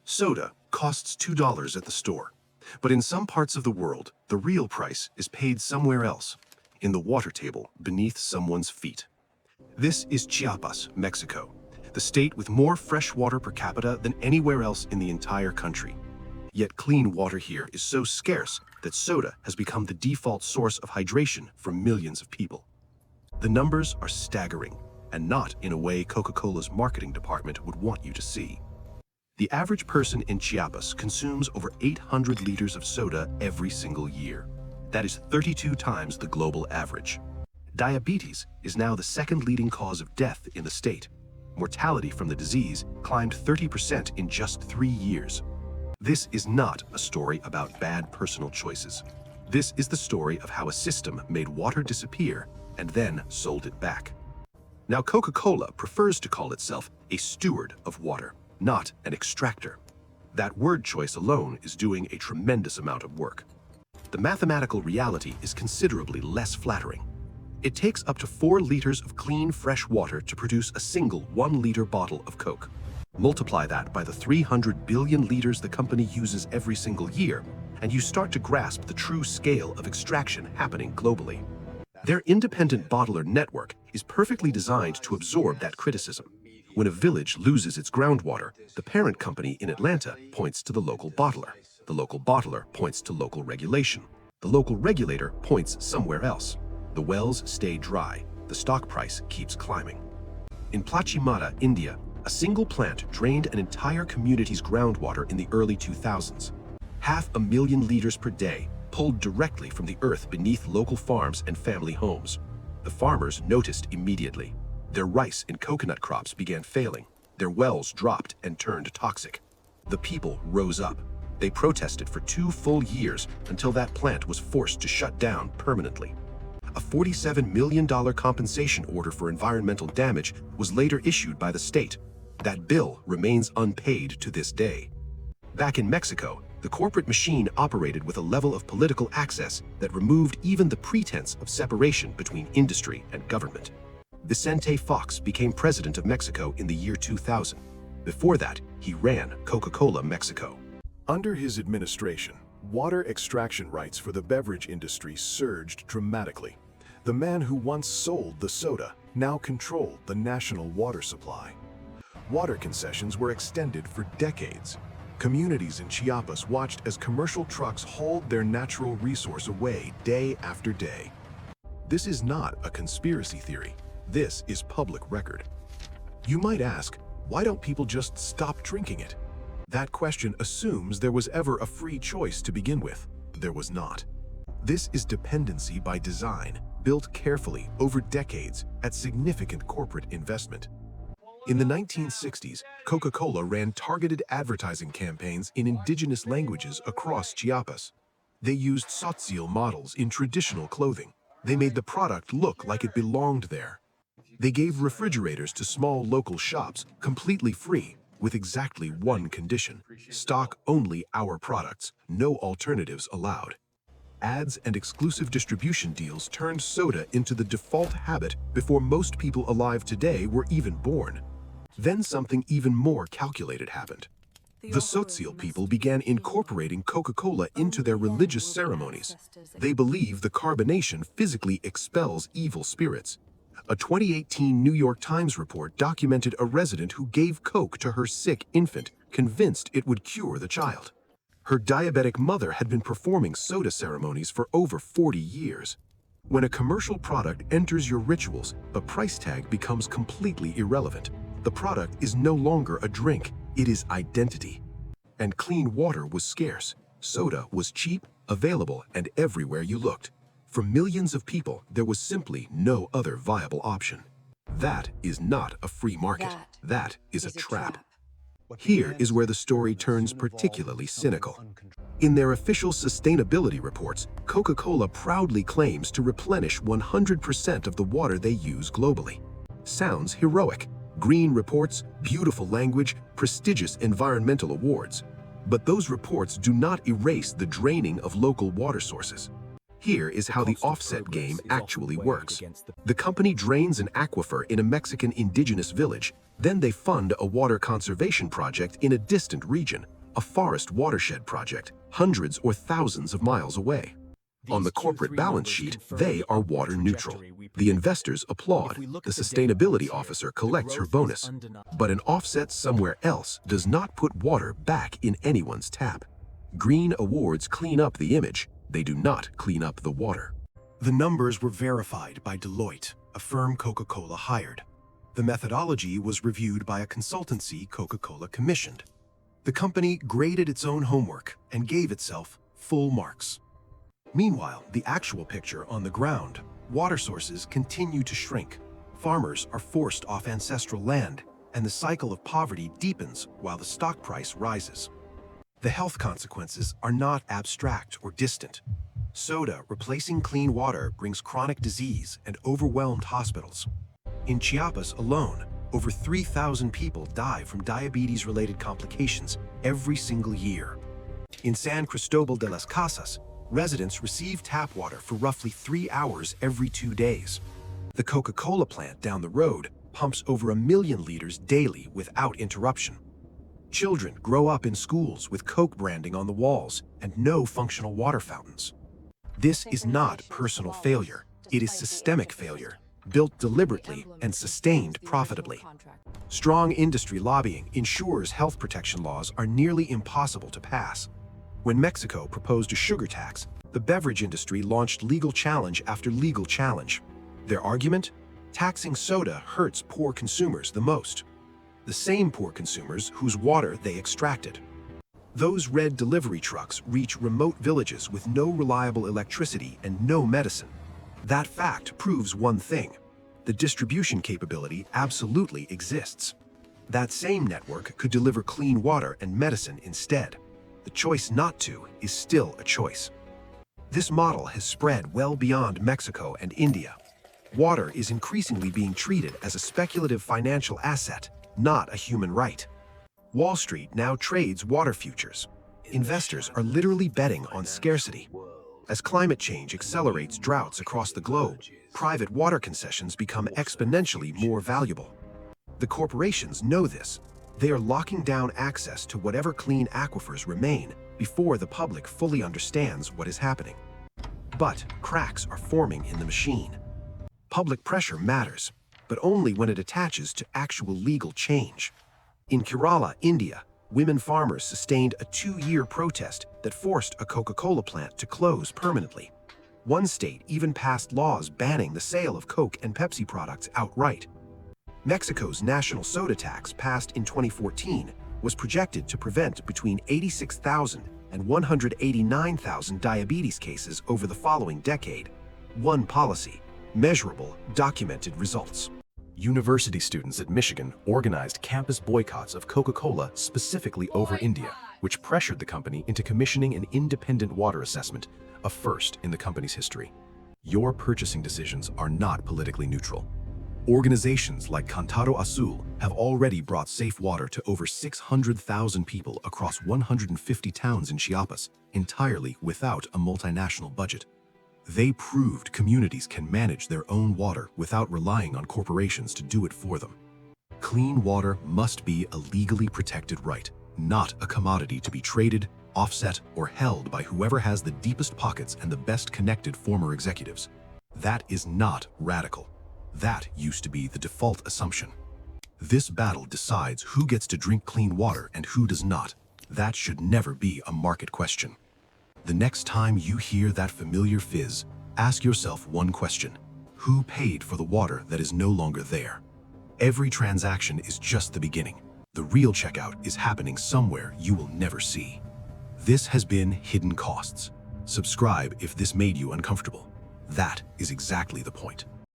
Soda costs $2 at the store, but in some parts of the world, the real price is paid somewhere else, in the water table beneath someone's feet. This is Chiapas, Mexico, the state with more fresh water per capita than anywhere else in the entire country. Yet clean water here is so scarce that soda has become the default source of hydration for millions of people. The numbers are staggering, and not in a way Coca-Cola's marketing department would want you to see. The average person in Chiapas consumes over 800 liters of soda every single year. That is 32 times the global average. Diabetes is now the second leading cause of death in the state. Mortality from the disease climbed 30% in just 3 years. This is not a story about bad personal choices. This is the story of how a system made water disappear and then sold it back. Now, Coca-Cola prefers to call itself a steward of water, not an extractor. That word choice alone is doing a tremendous amount of work. The mathematical reality is considerably less flattering. It takes up to 4 liters of clean, fresh water to produce a single 1-liter bottle of Coke. Multiply that by the 300 billion liters the company uses every single year, and you start to grasp the true scale of extraction happening globally. Their independent bottler network is perfectly designed to absorb that criticism. When a village loses its groundwater, the parent company in Atlanta points to the local bottler. The local bottler points to local regulation. The local regulator points somewhere else. The wells stay dry. The stock price keeps climbing. In Plachimada, India, a single plant drained an entire community's groundwater in the early 2000s. 500,000 liters per day, pulled directly from the earth beneath local farms and family homes. The farmers noticed immediately. Their rice and coconut crops began failing. Their wells dropped and turned toxic. The people rose up. They protested for 2 full years until that plant was forced to shut down permanently. A $47 million compensation order for environmental damage was later issued by the state. That bill remains unpaid to this day. Back in Mexico, the corporate machine operated with a level of political access that removed even the pretense of separation between industry and government. Vicente Fox became president of Mexico in the year 2000. Before that, he ran Coca-Cola Mexico. Under his administration, water extraction rights for the beverage industry surged dramatically. The man who once sold the soda now controlled the national water supply. Water concessions were extended for decades. Communities in Chiapas watched as commercial trucks hauled their natural resource away day after day. This is not a conspiracy theory. This is public record. You might ask, why don't people just stop drinking it? That question assumes there was ever a free choice to begin with. There was not. This is dependency by design, built carefully over decades at significant corporate investment. In the 1960s, Coca-Cola ran targeted advertising campaigns in indigenous languages across Chiapas. They used social models in traditional clothing. They made the product look like it belonged there. They gave refrigerators to small local shops completely free, with exactly one condition: stock only our products, no alternatives allowed. Ads and exclusive distribution deals turned soda into the default habit before most people alive today were even born. Then something even more calculated happened. The social people began incorporating Coca-Cola into their religious ceremonies. They believe the carbonation physically expels evil spirits. A 2018 New York Times report documented a resident who gave Coke to her sick infant, convinced it would cure the child. Her diabetic mother had been performing soda ceremonies for over 40 years. When a commercial product enters your rituals, the price tag becomes completely irrelevant. The product is no longer a drink, it is identity. And clean water was scarce. Soda was cheap, available, and everywhere you looked. For millions of people, there was simply no other viable option. That is not a free market. That is a trap. Here is where the story turns particularly cynical. In their official sustainability reports, Coca-Cola proudly claims to replenish 100% of the water they use globally. Sounds heroic. Green reports, beautiful language, prestigious environmental awards. But those reports do not erase the draining of local water sources. Here is how the offset game actually works. The company drains an aquifer in a Mexican indigenous village. Then they fund a water conservation project in a distant region, a forest watershed project hundreds or thousands of miles away. On the corporate balance sheet, they are water neutral. The investors applaud. The sustainability officer collects her bonus. But an offset somewhere else does not put water back in anyone's tap. Green awards clean up the image. They do not clean up the water. The numbers were verified by Deloitte, a firm Coca-Cola hired. The methodology was reviewed by a consultancy Coca-Cola commissioned. The company graded its own homework and gave itself full marks. Meanwhile, the actual picture on the ground, water sources continue to shrink. Farmers are forced off ancestral land, and the cycle of poverty deepens while the stock price rises. The health consequences are not abstract or distant. Soda replacing clean water brings chronic disease and overwhelmed hospitals. In Chiapas alone, over 3,000 people die from diabetes-related complications every single year. In San Cristobal de las Casas, residents receive tap water for roughly 3 hours every 2 days. The Coca-Cola plant down the road pumps over 1 million liters daily without interruption. Children grow up in schools with Coke branding on the walls and no functional water fountains. This is not personal failure, it is systemic failure, built deliberately and sustained profitably. Strong industry lobbying ensures health protection laws are nearly impossible to pass. When Mexico proposed a sugar tax, the beverage industry launched legal challenge after legal challenge. Their argument? Taxing soda hurts poor consumers the most. The same poor consumers whose water they extracted. Those red delivery trucks reach remote villages with no reliable electricity and no medicine. That fact proves one thing: the distribution capability absolutely exists. That same network could deliver clean water and medicine instead. The choice not to is still a choice. This model has spread well beyond Mexico and India. Water is increasingly being treated as a speculative financial asset, not a human right. Wall Street now trades water futures. Investors are literally betting on scarcity. As climate change accelerates droughts across the globe, private water concessions become exponentially more valuable. The corporations know this. They are locking down access to whatever clean aquifers remain before the public fully understands what is happening. But cracks are forming in the machine. Public pressure matters, but only when it attaches to actual legal change. In Kerala, India, women farmers sustained a 2-year protest that forced a Coca-Cola plant to close permanently. One state even passed laws banning the sale of Coke and Pepsi products outright. Mexico's national soda tax, passed in 2014, was projected to prevent between 86,000 and 189,000 diabetes cases over the following decade. One policy: measurable, documented results. University students at Michigan organized campus boycotts of Coca-Cola specifically over India, which pressured the company into commissioning an independent water assessment, a first in the company's history. Your purchasing decisions are not politically neutral. Organizations like Cantaro Azul have already brought safe water to over 600,000 people across 150 towns in Chiapas, entirely without a multinational budget. They proved communities can manage their own water without relying on corporations to do it for them. Clean water must be a legally protected right, not a commodity to be traded, offset, or held by whoever has the deepest pockets and the best connected former executives. That is not radical. That used to be the default assumption. This battle decides who gets to drink clean water and who does not. That should never be a market question. The next time you hear that familiar fizz, ask yourself one question: who paid for the water that is no longer there? Every transaction is just the beginning. The real checkout is happening somewhere you will never see. This has been Hidden Costs. Subscribe if this made you uncomfortable. That is exactly the point.